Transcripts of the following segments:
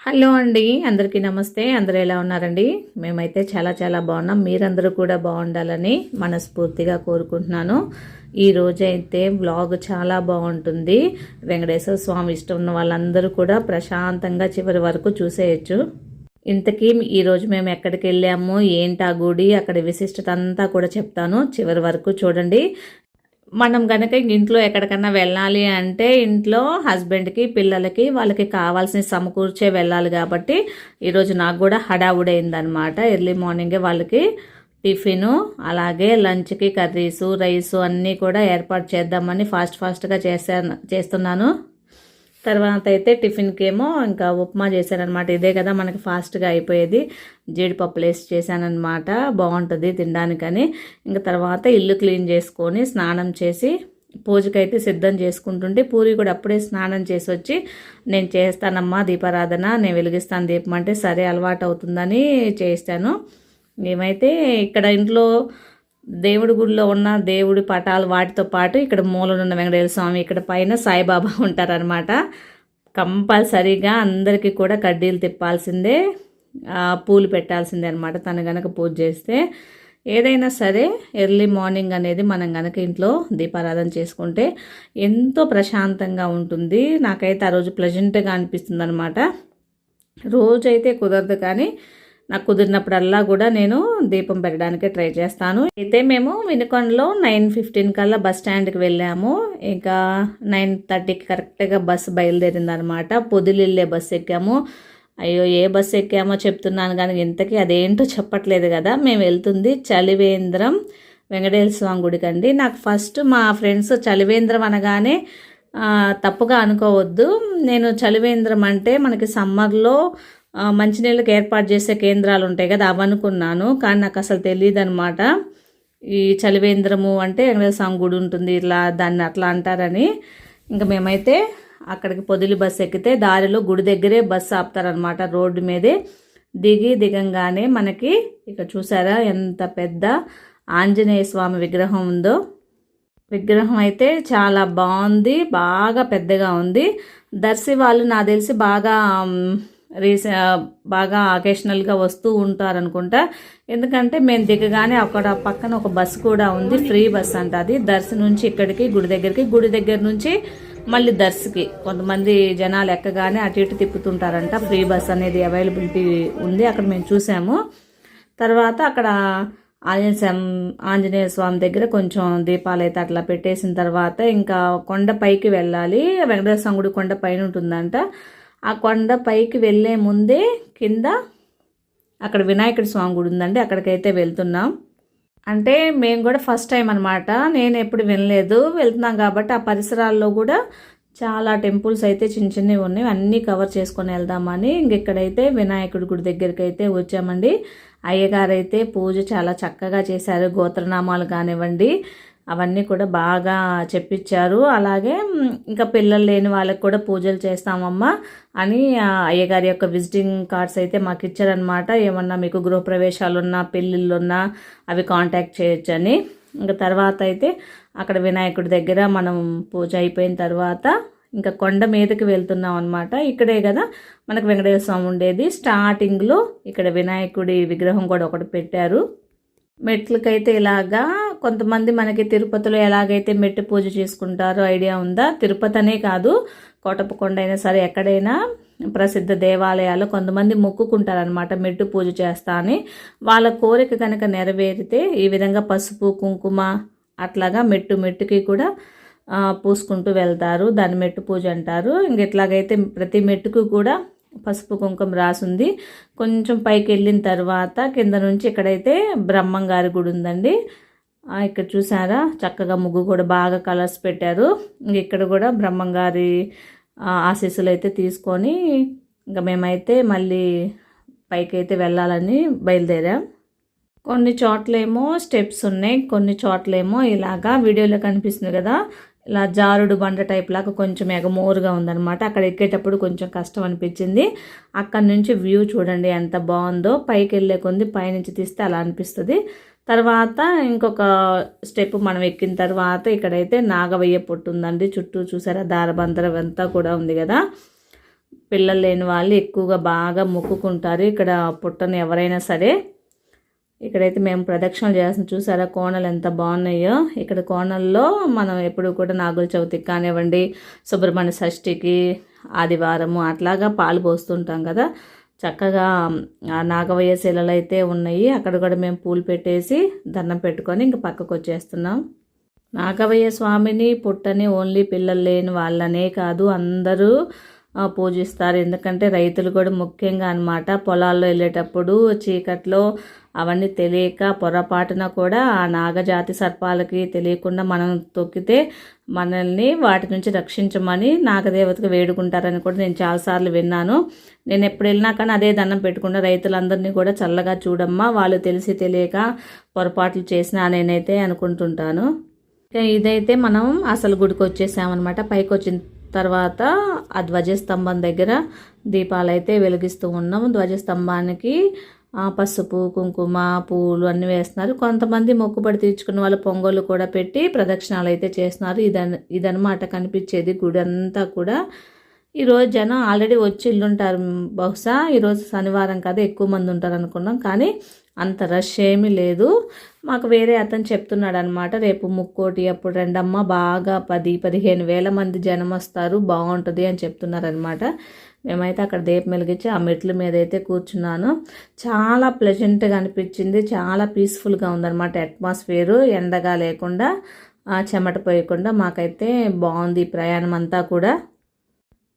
Hello అండి, అందరికీ నమస్తే. అందరూ ఎలా ఉన్నారండి? మేమైతే చాలా చాలా బాగున్నాం. మీరందరూ కూడా బాగుండాలని మనస్ఫూర్తిగా కోరుకుంటున్నాను. ఈ రోజైతే వ్లాగ్ చాలా బాగుంటుంది. వెంకటేశ్వర స్వామి ఇష్టం ఉన్న వాళ్ళందరూ కూడా ప్రశాంతంగా చివరి వరకు చూసేయచ్చు. ఇంతకీ ఈరోజు మేము ఎక్కడికి వెళ్ళాము, ఏంటి ఆ గుడి, అక్కడ విశిష్టత అంతా కూడా చెప్తాను. చివరి వరకు చూడండి. మనం కనుక ఇంట్లో ఎక్కడికన్నా వెళ్ళాలి అంటే ఇంట్లో హస్బెండ్కి పిల్లలకి వాళ్ళకి కావాల్సిన సమకూర్చే వెళ్ళాలి కాబట్టి ఈరోజు నాకు కూడా హడావుడైందనమాట. ఎర్లీ మార్నింగే వాళ్ళకి టిఫిను అలాగే లంచ్కి కర్రీసు రైసు అన్నీ కూడా ఏర్పాటు చేద్దామని ఫాస్ట్గా చేస్తున్నాను. తర్వాత అయితే టిఫిన్కి ఏమో ఇంకా ఉప్మా చేశానమాట. ఇదే కదా మనకి ఫాస్ట్గా అయిపోయేది. జీడిపప్పులు వేసి చేశానమాట, బాగుంటుంది తినడానికని. ఇంకా తర్వాత ఇల్లు క్లీన్ చేసుకొని స్నానం చేసి పూజకైతే సిద్ధం చేసుకుంటుంటే పూరి కూడా అప్పుడే స్నానం చేసి వచ్చి నేను చేస్తానమ్మా దీపారాధన, నేను వెలిగిస్తాను దీపం అంటే సరే అలవాటు అవుతుందని చేస్తాను. మేమైతే ఇక్కడ ఇంట్లో దేవుడి గుడిలో ఉన్న దేవుడి పటాలు వాటితో పాటు ఇక్కడ మూలనున్న వెంకటేశ్వర స్వామి, ఇక్కడ పైన సాయిబాబా ఉంటారనమాట. కంపల్సరీగా అందరికీ కూడా కడ్డీలు తిప్పాల్సిందే, పూలు పెట్టాల్సిందే అనమాట. తను గనక పూజ చేస్తే ఏదైనా సరే ఎర్లీ మార్నింగ్ అనేది మనం గనక ఇంట్లో దీపారాధన చేసుకుంటే ఎంతో ప్రశాంతంగా ఉంటుంది. నాకైతే ఆ రోజు ప్లెజెంట్గా అనిపిస్తుంది అనమాట. రోజైతే కుదరదు కానీ నాకు కుదిరినప్పుడల్లా కూడా నేను దీపం పెట్టడానికే ట్రై చేస్తాను. అయితే మేము వినుకొండలో 9:15 కల్లా బస్ స్టాండ్కి వెళ్ళాము. ఇంకా 9:30కి కరెక్ట్గా బస్సు బయలుదేరిందనమాట. పొదిలిల్లే బస్సు ఎక్కాము. అయ్యో ఏ బస్సు ఎక్కామో చెప్తున్నాను కానీ ఇంతకీ అదేంటో చెప్పట్లేదు కదా. మేము వెళ్తుంది చలివేంద్రం వెంకటేశ్వర స్వామి గుడికి అండి. నాకు ఫస్ట్ మా ఫ్రెండ్స్ చలివేంద్రం అనగానే తప్పుగా అనుకోవద్దు. నేను చలివేంద్రం అంటే మనకి సమ్మర్లో మంచినీళ్ళకి ఏర్పాటు చేసే కేంద్రాలు ఉంటాయి కదా, అవనుకున్నాను. కానీ నాకు అసలు తెలియదు అనమాట. ఈ చలివేంద్రము అంటే వెంకటేశ్వర స్వామి గుడి ఉంటుంది, ఇట్లా దాన్ని అట్లా అంటారని. ఇంకా మేమైతే అక్కడికి పొదిలి బస్సు ఎక్కితే దారిలో గుడి దగ్గరే బస్సు ఆపుతారనమాట. రోడ్డు మీదే దిగంగానే మనకి ఇక్కడ చూసారా ఎంత పెద్ద ఆంజనేయ స్వామి విగ్రహం ఉందో. విగ్రహం అయితే చాలా బాగుంది, బాగా పెద్దగా ఉంది. దర్శి వాళ్ళు నాకు తెలిసి బాగా అకేషనల్గా వస్తూ ఉంటారనుకుంటా. ఎందుకంటే మేము దిగగానే అక్కడ పక్కన ఒక బస్సు కూడా ఉంది, ఫ్రీ బస్ అంట. అది దర్శి నుంచి ఇక్కడికి గుడి దగ్గరికి, గుడి దగ్గర నుంచి మళ్ళీ దర్శికి కొంతమంది జనాలు ఎక్కగానే అటు ఇటు తిప్పుతుంటారంట. ఫ్రీ బస్ అనేది అవైలబిలిటీ ఉంది, అక్కడ మేము చూసాము. తర్వాత అక్కడ ఆంజనేయ స్వామి దగ్గర కొంచెం దీపాలు అయితే అట్లా పెట్టేసిన తర్వాత ఇంకా కొండ పైకి వెళ్ళాలి. వెంకటేశ్వర స్వామి గుడి కొండ పైన ఉంటుందంట. ఆ కొండ పైకి వెళ్ళే ముందే కింద అక్కడ వినాయకుడి స్వామి గుడి ఉందండి, అక్కడికైతే వెళ్తున్నాం. అంటే మేము కూడా ఫస్ట్ టైం అనమాట, నేను ఎప్పుడు వినలేదు. వెళ్తున్నాం కాబట్టి ఆ పరిసరాల్లో కూడా చాలా టెంపుల్స్ అయితే చిన్నవి ఉన్నాయి, అన్నీ కవర్ చేసుకొని వెళ్దామని ఇక్కడైతే వినాయకుడి గుడి దగ్గరికి అయితే వచ్చామండి. అయ్యగారు అయితే పూజ చాలా చక్కగా చేశారు. గోత్రనామాలు కానివ్వండి అవన్నీ కూడా బాగా చెప్పించారు. అలాగే ఇంకా పిల్లలు లేని వాళ్ళకి కూడా పూజలు చేస్తామమ్మా అని అయ్యగారి యొక్క విజిటింగ్ కార్డ్స్ అయితే మాకు ఇచ్చారనమాట. ఏమన్నా మీకు గృహప్రవేశాలున్నా పెళ్ళిళ్ళున్నా అవి కాంటాక్ట్ చేయొచ్చని. ఇంకా తర్వాత అయితే అక్కడ వినాయకుడి దగ్గర మనం పూజ అయిపోయిన తర్వాత ఇంకా కొండ మీదకి వెళ్తున్నాం అనమాట. ఇక్కడే కదా మనకు వెంకటేశ్వర స్వామి ఉండేది. స్టార్టింగ్లో ఇక్కడ వినాయకుడి విగ్రహం కూడా ఒకటి పెట్టారు. మెట్లకైతే ఇలాగా కొంతమంది మనకి తిరుపతిలో ఎలాగైతే మెట్టు పూజ చేసుకుంటారో ఐడియా ఉందా? తిరుపతి అనే కాదు, కోటప్పకొండ అయినా సరే ఎక్కడైనా ప్రసిద్ధ దేవాలయాలు కొంతమంది మొక్కుకుంటారనమాట మెట్టు పూజ చేస్తా అని. వాళ్ళ కోరిక కనుక నెరవేరితే ఈ విధంగా పసుపు కుంకుమ అట్లాగా మెట్టుకి కూడా పూసుకుంటూ వెళ్తారు. దాన్ని మెట్టు పూజ అంటారు. ఇట్లాగైతే ప్రతి మెట్టుకు కూడా పసుపు కుంకుమ రాసుంది. కొంచెం పైకి వెళ్ళిన తర్వాత కింద నుంచి ఇక్కడైతే బ్రహ్మంగారి గుడి ఉందండి. ఇక్కడ చూసారా చక్కగా ముగ్గు కూడా బాగా కలర్స్ పెట్టారు. ఇక్కడ కూడా బ్రహ్మంగారి ఆశీస్సులు అయితే తీసుకొని ఇంకా మేమైతే మళ్ళీ పైకి అయితే వెళ్ళాలని బయలుదేరాం. కొన్ని చోట్లేమో స్టెప్స్ ఉన్నాయి, కొన్ని చోట్లేమో ఇలాగా వీడియోలో కనిపిస్తుంది కదా ఇలా జారుడు బండ టైప్ లాగా కొంచెం ఎగమోరుగా ఉందన్నమాట. అక్కడ ఎక్కేటప్పుడు కొంచెం కష్టం అనిపించింది. అక్కడ నుంచి వ్యూ చూడండి ఎంత బాగుందో. పైకి వెళ్ళే కొంది పైనుంచి తీస్తే అలా అనిపిస్తుంది. తర్వాత ఇంకొక స్టెప్ మనం ఎక్కిన తర్వాత ఇక్కడైతే నాగవయ్య పొట్టు ఉందండి. చుట్టూ చూసారా దారబందరం అంతా కూడా ఉంది కదా. పిల్లలు లేని వాళ్ళు ఎక్కువగా బాగా మొక్కుకుంటారు ఇక్కడ పుట్టను ఎవరైనా సరే. ఇక్కడైతే మేము ప్రదక్షిణలు చేస్తాం, చూసారా కోణలు ఎంత బాగున్నాయో. ఇక్కడ కోణల్లో మనం ఎప్పుడు కూడా నాగుల చవితికి కానివ్వండి, సుబ్రహ్మణ్య షష్ఠికి, ఆదివారము అట్లాగా పాలు పోస్తుంటాం కదా. చక్కగా నాగవయ్య శిలలు అయితే ఉన్నాయి. అక్కడ కూడా మేము పూలు పెట్టేసి దండం పెట్టుకొని ఇంక పక్కకు వచ్చేస్తున్నాం. నాగవయ్య స్వామిని పుట్టని ఓన్లీ పిల్లలు లేని వాళ్ళనే కాదు అందరూ పూజిస్తారు. ఎందుకంటే రైతులు కూడా ముఖ్యంగా అన్నమాట. పొలాల్లో వెళ్ళేటప్పుడు చీకట్లో అవన్నీ తెలియక పొరపాటున కూడా ఆ నాగజాతి సర్పాలకి తెలియకుండా మనం తొక్కితే మనల్ని వాటి నుంచి రక్షించమని నాగదేవతకు వేడుకుంటారని కూడా నేను చాలాసార్లు విన్నాను. నేను ఎప్పుడు వెళ్ళినా కానీ అదే దండం పెట్టుకుంటా, రైతులందరినీ కూడా చల్లగా చూడమ్మా, వాళ్ళు తెలిసి తెలియక పొరపాట్లు చేసినా నేనైతే అనుకుంటుంటాను. ఇదైతే మనం అసలు గుడికి వచ్చేసామన్నమాట. పైకి వచ్చిన తర్వాత ఆ ధ్వజస్తంభం దగ్గర దీపాలు అయితే వెలిగిస్తూ ఉన్నాము. ధ్వజస్తంభానికి పసుపు, కుంకుమ, పూలు అన్నీ వేస్తున్నారు. కొంతమంది మొక్కుబడి తీర్చుకున్న వాళ్ళు పొంగళ్ళు కూడా పెట్టి ప్రదక్షిణాలు అయితే చేస్తున్నారు. ఇదనమాట కనిపించేది గుడి అంతా కూడా. ఈరోజు జనం ఆల్రెడీ వచ్చి ఇల్లుంటారు. బహుశా ఈరోజు శనివారం కదా ఎక్కువ మంది ఉంటారు అనుకున్నాం, కానీ అంత రష్ ఏమీ లేదు. మాకు వేరే అతను చెప్తున్నాడు అనమాట, రేపు ముక్కోటి అప్పుడు రెండమ్మ బాగా 10-15 వేల మంది జనం వస్తారు, బాగుంటుంది అని చెప్తున్నారనమాట. మేమైతే అక్కడ దీపం వెలిగించి ఆ మెట్ల మీద అయితే కూర్చున్నాను. చాలా ప్లెజెంట్గా అనిపించింది, చాలా పీస్ఫుల్గా ఉందన్నమాట అట్మాస్ఫియరు. ఎండగా లేకుండా చెమట పోయకుండా మాకైతే బాగుంది ప్రయాణం అంతా కూడా.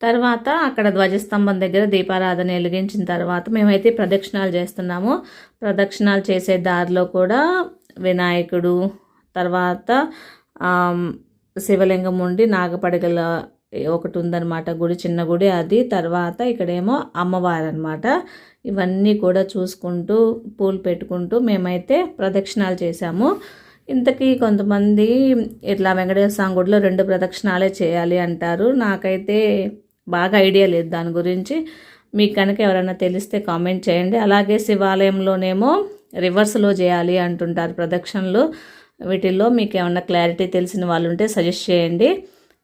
తర్వాత అక్కడ ధ్వజస్తంభం దగ్గర దీపారాధన వెలిగించిన తర్వాత మేమైతే ప్రదక్షిణాలు చేస్తున్నాము. ప్రదక్షిణాలు చేసే దారిలో కూడా వినాయకుడు, తర్వాత శివలింగం ఉండి నాగపడగల ఒకటి ఉందన్నమాట గుడి, చిన్న గుడి అది. తర్వాత ఇక్కడేమో అమ్మవారు అనమాట. ఇవన్నీ కూడా చూసుకుంటూ పూలు పెట్టుకుంటూ మేమైతే ప్రదక్షిణాలు చేశాము. ఇంతకీ కొంతమంది ఇట్లా వెంకటేశ్వర స్వామి గుడిలో 2 ప్రదక్షిణాలే చేయాలి అంటారు. నాకైతే బాగా ఐడియా లేదు దాని గురించి. మీకు కనుక ఎవరైనా తెలిస్తే కామెంట్ చేయండి. అలాగే శివాలయంలోనేమో రివర్స్లో చేయాలి అంటుంటారు ప్రదక్షిణలు. వీటిల్లో మీకు ఏమన్నా క్లారిటీ తెలిసిన వాళ్ళు ఉంటే సజెస్ట్ చేయండి.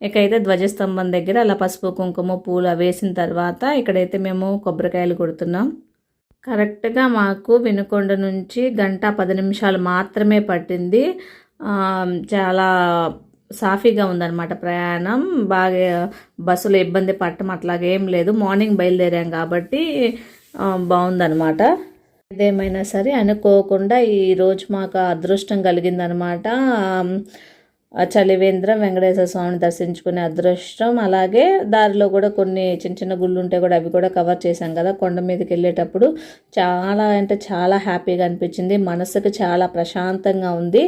ఇకైతే ధ్వజస్తంభం దగ్గర అలా పసుపు, కుంకుమ, పూలు వేసిన తర్వాత ఇక్కడైతే మేము కొబ్బరికాయలు కొడుతున్నాం. కరెక్ట్గా మాకు వినుకొండ నుంచి 1:10 నిమిషాలు మాత్రమే పట్టింది. చాలా సాఫీగా ఉందన్నమాట ప్రయాణం. బాగా బస్సులో ఇబ్బంది పట్టడం అట్లాగేం లేదు. మార్నింగ్ బయలుదేరాం కాబట్టి బాగుందన్నమాట. ఏదేమైనా సరే అనుకోకుండా ఈరోజు మాకు అదృష్టం కలిగిందనమాట. చలివేంద్రం వెంకటేశ్వర స్వామిని దర్శించుకునే అదృష్టం. అలాగే దారిలో కూడా కొన్ని చిన్న చిన్న గుళ్ళు ఉంటే కూడా అవి కూడా కవర్ చేశాం కదా. కొండ మీదకి వెళ్ళేటప్పుడు చాలా అంటే చాలా హ్యాపీగా అనిపించింది, మనసుకు చాలా ప్రశాంతంగా ఉంది.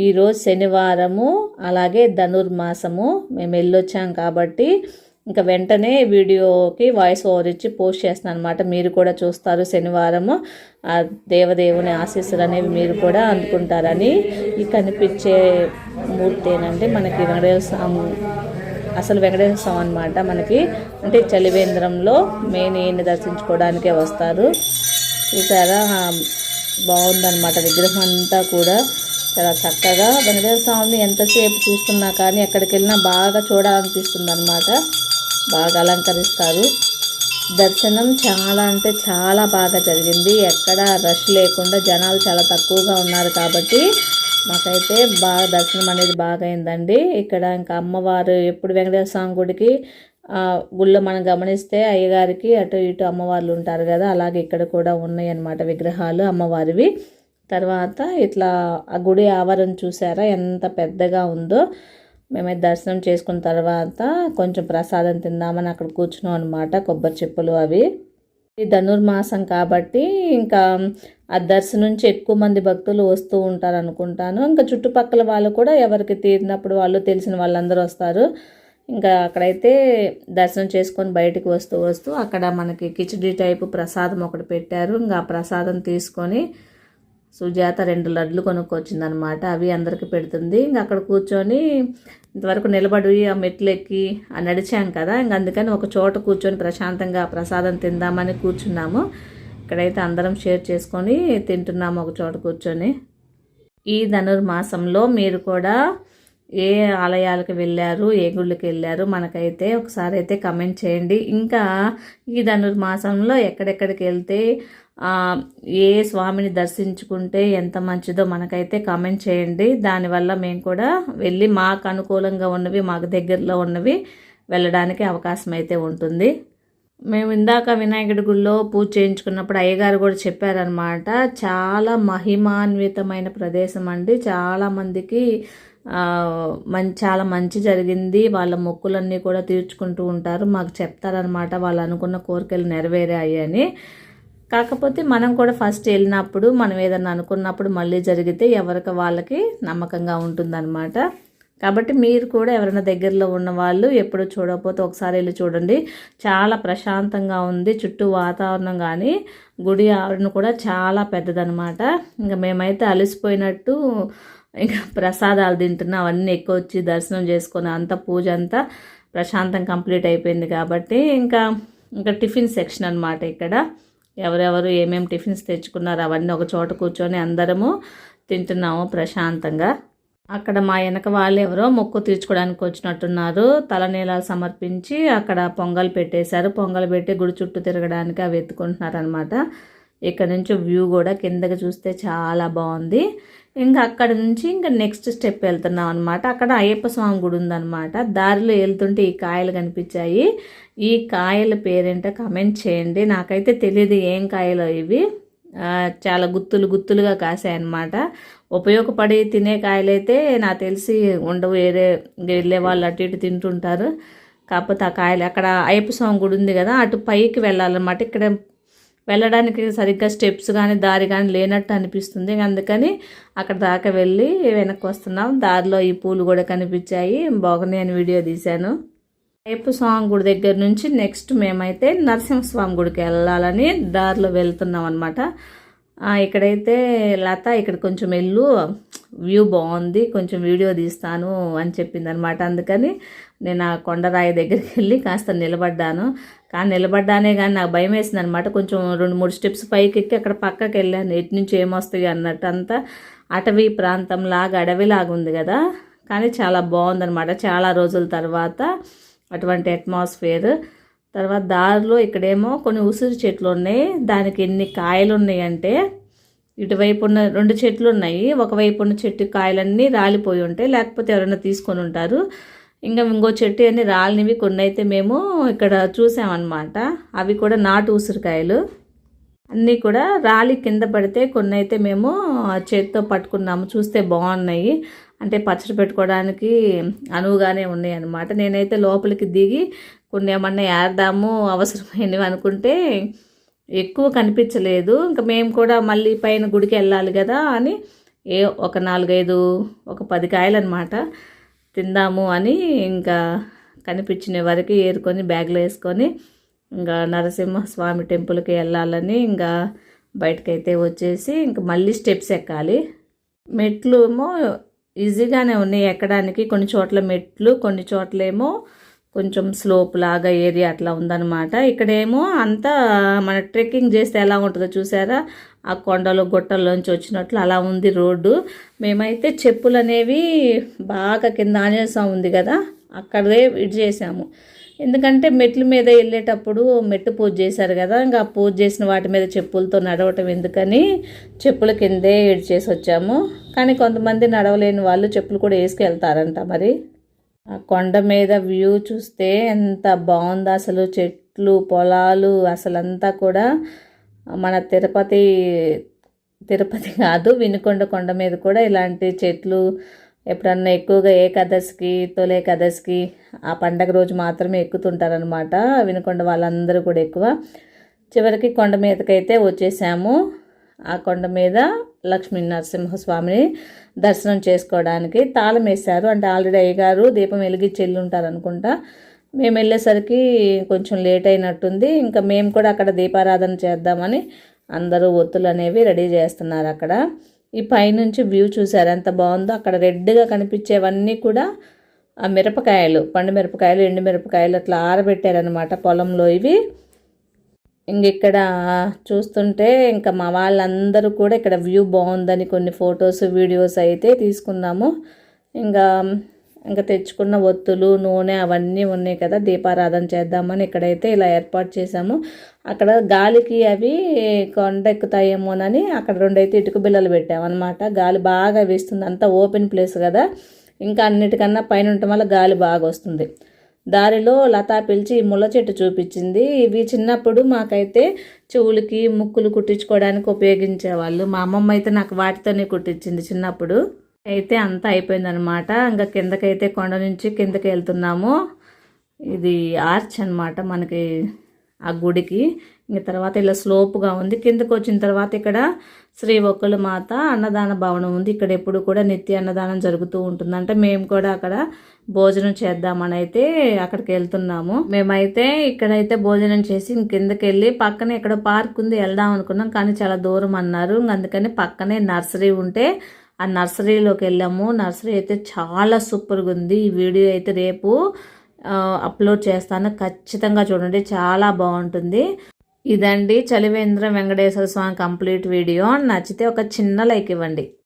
ఈరోజు శనివారము, అలాగే ధనుర్మాసము. మేము వెళ్ళొచ్చాం కాబట్టి ఇంకా వెంటనే వీడియోకి వాయిస్ ఓవర్ ఇచ్చి పోస్ట్ చేస్తున్నాను అనమాట. మీరు కూడా చూస్తారు శనివారము. ఆ దేవదేవుని ఆశీస్సులు అనేవి మీరు కూడా అందుకుంటారని. ఈ కనిపించే మూర్తి ఏంటంటే మనకి వెంకటేశ్వర స్వామి, అసలు వెంకటేశ్వర స్వామి అనమాట. మనకి అంటే చలివేంద్రంలో మెయిన్ ఈయన్ని దర్శించుకోవడానికే వస్తారు. చూసారా బాగుందన్నమాట విగ్రహం అంతా కూడా చాలా చక్కగా. వెంకటేశ్వర స్వామిని ఎంతసేపు చూస్తున్నా కానీ ఎక్కడికి వెళ్ళినా బాగా చూడాలనిపిస్తుంది అనమాట. బాగా అలంకరిస్తారు. దర్శనం చాలా అంటే చాలా బాగా జరిగింది. ఎక్కడ రష్ లేకుండా జనాలు చాలా తక్కువగా ఉన్నారు కాబట్టి మాకైతే బాగా దర్శనం అనేది బాగా అయిందండి. ఇక్కడ ఇంకా అమ్మవారు ఎప్పుడు వెంకటేశ్వర స్వామి గుడికి గుళ్ళో మనం గమనిస్తే అయ్యగారికి అటు ఇటు అమ్మవార్లు ఉంటారు కదా, అలాగే ఇక్కడ కూడా ఉన్నాయి అన్నమాట విగ్రహాలు అమ్మవారివి. తర్వాత ఇట్లా ఆ గుడి ఆవరణ చూసారా ఎంత పెద్దగా ఉందో. మేమైతే దర్శనం చేసుకున్న తర్వాత కొంచెం ప్రసాదం తిందామని అక్కడ కూర్చున్నాం అనమాట. కొబ్బరి చెప్పులు అవి. ఈ ధనుర్మాసం కాబట్టి ఇంకా ఆ దర్శనం నుంచి ఎక్కువ మంది భక్తులు వస్తూ ఉంటారు అనుకుంటాను. ఇంకా చుట్టుపక్కల వాళ్ళు కూడా ఎవరికి తీరినప్పుడు వాళ్ళు తెలిసిన వాళ్ళందరూ వస్తారు. ఇంకా అక్కడైతే దర్శనం చేసుకొని బయటికి వస్తూ అక్కడ మనకి కిచిడి టైపు ప్రసాదం ఒకటి పెట్టారు. ఇంకా ఆ ప్రసాదం తీసుకొని సుజాత 2 లడ్లు కొనుక్కొచ్చిందనమాట. అవి అందరికీ పెడుతుంది. ఇంక అక్కడ కూర్చొని ఇంతవరకు నిలబడి ఆ మెట్లు ఎక్కి నడిచాం కదా, ఇంక అందుకని ఒక చోట కూర్చొని ప్రశాంతంగా ప్రసాదం తిందామని కూర్చున్నాము. ఇక్కడైతే అందరం షేర్ చేసుకొని తింటున్నాము ఒక చోట కూర్చొని. ఈ ధనుర్మాసంలో మీరు కూడా ఏ ఆలయాలకు వెళ్ళారు, ఏ గుళ్ళకి వెళ్ళారు మనకైతే ఒకసారి అయితే కమెంట్ చేయండి. ఇంకా ఈ ధనుర్మాసంలో ఎక్కడెక్కడికి వెళ్తే ఏ స్వామిని దర్శించుకుంటే ఎంత మంచిదో మనకైతే కమెంట్ చేయండి. దానివల్ల మేము కూడా వెళ్ళి మాకు అనుకూలంగా ఉన్నవి, మాకు దగ్గరలో ఉన్నవి వెళ్ళడానికి అవకాశం అయితే ఉంటుంది. మేము ఇందాక వినాయకుడి గుడిలో పూజ చేయించుకున్నప్పుడు అయ్యగారు కూడా చెప్పారనమాట, చాలా మహిమాన్వితమైన ప్రదేశం అండి, చాలామందికి చాలా మంచి జరిగింది, వాళ్ళ మొక్కులన్నీ కూడా తీర్చుకుంటూ ఉంటారు, మాకు చెప్తారనమాట వాళ్ళు అనుకున్న కోరికలు నెరవేరాయి అని. కాకపోతే మనం కూడా ఫస్ట్ వెళ్ళినప్పుడు మనం ఏదన్నా అనుకున్నప్పుడు మళ్ళీ జరిగితే ఎవరికి వాళ్ళకి నమ్మకంగా ఉంటుందన్నమాట. కాబట్టి మీరు కూడా ఎవరైనా దగ్గరలో ఉన్న వాళ్ళు ఎప్పుడు చూడకపోతే ఒకసారి వెళ్ళి చూడండి. చాలా ప్రశాంతంగా ఉంది, చుట్టూ వాతావరణం కానీ గుడి ఆవరణ కూడా చాలా పెద్దదనమాట. ఇంకా మేమైతే అలసిపోయినట్టు ఇంకా ప్రసాదాలు తింటున్నా, అవన్నీ ఎక్కువ వచ్చి దర్శనం చేసుకుని అంతా పూజ అంతా ప్రశాంతం కంప్లీట్ అయిపోయింది. కాబట్టి ఇంకా టిఫిన్ సెక్షన్ అనమాట. ఇక్కడ ఎవరెవరు ఏమేమి టిఫిన్స్ తెచ్చుకున్నారు అవన్నీ ఒక చోట కూర్చొని అందరము తింటున్నాము ప్రశాంతంగా. అక్కడ మా వెనక వాళ్ళు ఎవరో మొక్కు తీర్చుకోవడానికి వచ్చినట్టున్నారు, తలనీలాలు సమర్పించి అక్కడ పొంగల్ పెట్టేశారు. పొంగల్ పెట్టి గుడి చుట్టూ తిరగడానికి అవి ఎత్తుకుంటున్నారు అనమాట. ఇక్కడ నుంచి వ్యూ కూడా కిందకి చూస్తే చాలా బాగుంది. ఇంకా అక్కడ నుంచి ఇంకా నెక్స్ట్ స్టెప్ వెళ్తున్నాం అనమాట. అక్కడ అయ్యప్ప స్వామి గుడి ఉందన్నమాట. దారిలో వెళ్తుంటే ఈ కాయలు కనిపించాయి. ఈ కాయల పేరేంటో కమెంట్ చేయండి, నాకైతే తెలియదు ఏం కాయలో ఇవి. చాలా గుత్తులుగా కాసాయన్నమాట. ఉపయోగపడి తినే కాయలైతే నాకు తెలిసి ఉండవు, వేరే వెళ్ళే వాళ్ళు అటు ఇటు తింటుంటారు. కాకపోతే ఆ కాయలు అక్కడ అయ్యప్ప స్వామి గుడి ఉంది కదా, అటు పైకి వెళ్ళాలన్నమాట. ఇక్కడ వెళ్ళడానికి సరిగ్గా స్టెప్స్ కానీ దారి కానీ లేనట్టు అనిపిస్తుంది, అందుకని అక్కడ దాకా వెళ్ళి వెనక్కి వస్తున్నాం. దారిలో ఈ పూలు కూడా కనిపించాయి, బాగున్నాయి అని వీడియో తీశాను. అయ్యప్ప స్వామి గుడి దగ్గర నుంచి నెక్స్ట్ మేమైతే నరసింహస్వామి గుడికి వెళ్ళాలని దారిలో వెళ్తున్నాం అనమాట. ఇక్కడైతే లత ఇక్కడ కొంచెం వ్యూ బాగుంది, కొంచెం వీడియో తీస్తాను అని చెప్పింది అనమాట. అందుకని నేను ఆ కొండరాయి దగ్గరికి వెళ్ళి కాస్త నిలబడ్డాను. కానీ నిలబడ్డానే కానీ నాకు భయం వేసింది అనమాట. కొంచెం 2-3 స్టెప్స్ పైకి ఎక్కి అక్కడ పక్కకి వెళ్ళాను, ఎటు నుంచి ఏమొస్తాయి అన్నట్టు. అంతా అటవీ ప్రాంతంలాగా అడవిలాగా ఉంది కదా, కానీ చాలా బాగుందనమాట. చాలా రోజుల తర్వాత అటువంటి అట్మాస్ఫియర్. తర్వాత దారిలో ఇక్కడేమో కొన్ని ఉసిరి చెట్లు ఉన్నాయి. దానికి ఎన్ని కాయలు ఉన్నాయంటే, ఇటువైపు ఉన్న 2 చెట్లు ఉన్నాయి, ఒకవైపు ఉన్న చెట్టు కాయలన్నీ రాలిపోయి ఉంటాయి, లేకపోతే ఎవరైనా తీసుకొని ఉంటారు. ఇంకా ఇంకో చెట్టు అన్నీ రాలినవి కొన్ని అయితే మేము ఇక్కడ చూసామన్నమాట. అవి కూడా నాటు ఉసిరికాయలు అన్నీ కూడా రాలి కింద పడితే కొన్ని అయితే మేము చేతితో పట్టుకున్నాము. చూస్తే బాగున్నాయి, అంటే పచ్చడి పెట్టుకోవడానికి అనువుగానే ఉన్నాయి అన్నమాట. నేనైతే లోపలికి దిగి కొన్ని ఏమన్నా ఏర్దాము అవసరమైనవి అనుకుంటే ఎక్కువ కనిపించలేదు. ఇంకా మేము కూడా మళ్ళీ పైన గుడికి వెళ్ళాలి కదా అని ఒక 4-5 ఒక 10 కాయలు అనమాట తిందాము అని ఇంకా కనిపించిన వరకు ఏరుకొని బ్యాగ్లో వేసుకొని ఇంకా నరసింహస్వామి టెంపుల్కి వెళ్ళాలని ఇంకా బయటకైతే వచ్చేసి ఇంకా మళ్ళీ స్టెప్స్ ఎక్కాలి. మెట్లు ఏమో ఈజీగానే ఉన్నాయి ఎక్కడానికి, కొన్ని చోట్ల మెట్లు, కొన్ని చోట్లేమో కొంచెం స్లోప్ లాగా ఏరియా అట్లా ఉందన్నమాట. ఇక్కడేమో అంతా మన ట్రెక్కింగ్ చేస్తే ఎలా ఉంటుందో చూసారా, ఆ కొండలు గుట్టల్లోంచి వచ్చినట్లు అలా ఉంది రోడ్డు. మేమైతే చెప్పులు అనేవి బాగా కింద ఆంజనేయ స్వామి ఉంది కదా అక్కడే ఇది చేసాము. ఎందుకంటే మెట్ల మీద వెళ్ళేటప్పుడు మెట్టు పూజ చేశారు కదా, ఇంకా పూజ చేసిన వాటి మీద చెప్పులతో నడవటం ఎందుకని చెప్పుల కిందే ఇడి చేసి వచ్చాము. కానీ కొంతమంది నడవలేని వాళ్ళు చెప్పులు కూడా వేసుకెళ్తారంట. మరి ఆ కొండ మీద వ్యూ చూస్తే ఎంత బాగుందో అసలు, చెట్లు పొలాలు అసలంతా కూడా మన తిరుపతి కాదు వినుకొండ కొండ మీద కూడా ఇలాంటి చెట్లు ఎప్పుడన్నా ఎక్కువగా ఏకాదశికి తొలి ఏకాదశికి ఆ పండగ రోజు మాత్రమే ఎక్కుతుంటారనమాట వినుకొండ వాళ్ళందరూ కూడా ఎక్కువ. చివరికి కొండ మీదకైతే వచ్చేసాము. ఆ కొండ మీద లక్ష్మీ నరసింహస్వామిని దర్శనం చేసుకోవడానికి తాళం వేశారు, అంటే ఆల్రెడీ అయ్యగారు దీపం వెలిగించి వెళ్ళి ఉంటారు అనుకుంటా. మేము వెళ్ళేసరికి కొంచెం లేట్ అయినట్టుంది. ఇంకా మేము కూడా అక్కడ దీపారాధన చేద్దామని అందరూ ఒత్తులు అనేవి రెడీ చేస్తున్నారు అక్కడ. ఈ పైనుంచి వ్యూ చూసారు ఎంత బాగుందో. అక్కడ రెడ్గా కనిపించేవన్నీ కూడా ఆ మిరపకాయలు, పండు మిరపకాయలు, ఎండు మిరపకాయలు అట్లా ఆరబెట్టారనమాట పొలంలో ఇవి. ఇక్కడ చూస్తుంటే ఇంకా మా వాళ్ళందరూ కూడా ఇక్కడ వ్యూ బాగుందని కొన్ని ఫొటోస్ వీడియోస్ అయితే తీసుకున్నాము. ఇంకా ఇంకా తెచ్చుకున్న ఒత్తులు నూనె అవన్నీ ఉన్నాయి కదా, దీపారాధన చేద్దామని ఇక్కడైతే ఇలా ఏర్పాటు చేసాము. అక్కడ గాలికి అవి కొండ ఎక్కుతాయేమోనని అక్కడ 2 అయితే ఇటుక బిల్లలు పెట్టామన్నమాట. గాలి బాగా వీస్తుంది, అంతా ఓపెన్ ప్లేస్ కదా, ఇంకా అన్నిటికన్నా పైన ఉండటం వల్ల గాలి బాగా వస్తుంది. దారిలో లతా పిలిచి ముళ్ళ చెట్టు చూపించింది. ఇవి చిన్నప్పుడు మాకైతే చెవులకి ముక్కులు కుట్టించుకోవడానికి ఉపయోగించేవాళ్ళు. మా అమ్మమ్మ అయితే నాకు వాటితోనే కుట్టించింది చిన్నప్పుడు. అయితే అంతా అయిపోయిందనమాట. ఇంకా కిందకైతే కొండ నుంచి కిందకి వెళ్తున్నాము. ఇది ఆర్చ్ అనమాట మనకి ఆ గుడికి. ఇంక తర్వాత ఇలా స్లోప్గా ఉంది. కిందకు వచ్చిన తర్వాత ఇక్కడ శ్రీ ఒక్కల మాత అన్నదాన భవనం ఉంది. ఇక్కడ ఎప్పుడు కూడా నిత్య అన్నదానం జరుగుతూ ఉంటుందంట. మేము కూడా అక్కడ భోజనం చేద్దామని అయితే అక్కడికి వెళ్తున్నాము. మేమైతే ఇక్కడైతే భోజనం చేసి కిందకి వెళ్ళి పక్కనే ఇక్కడ పార్క్ ఉంది, వెళ్దాం అనుకున్నాం, కానీ చాలా దూరం అన్నారు. అందుకని పక్కనే నర్సరీ ఉంటే ఆ నర్సరీలోకి వెళ్ళాము. నర్సరీ అయితే చాలా సూపర్గా ఉంది. ఈ వీడియో అయితే రేపు అప్లోడ్ చేస్తాను, ఖచ్చితంగా చూడండి, చాలా బాగుంటుంది. ఇదండి చలివేంద్ర వెంకటేశ్వర స్వామి కంప్లీట్ వీడియో. నచ్చితే ఒక చిన్న లైక్ ఇవ్వండి.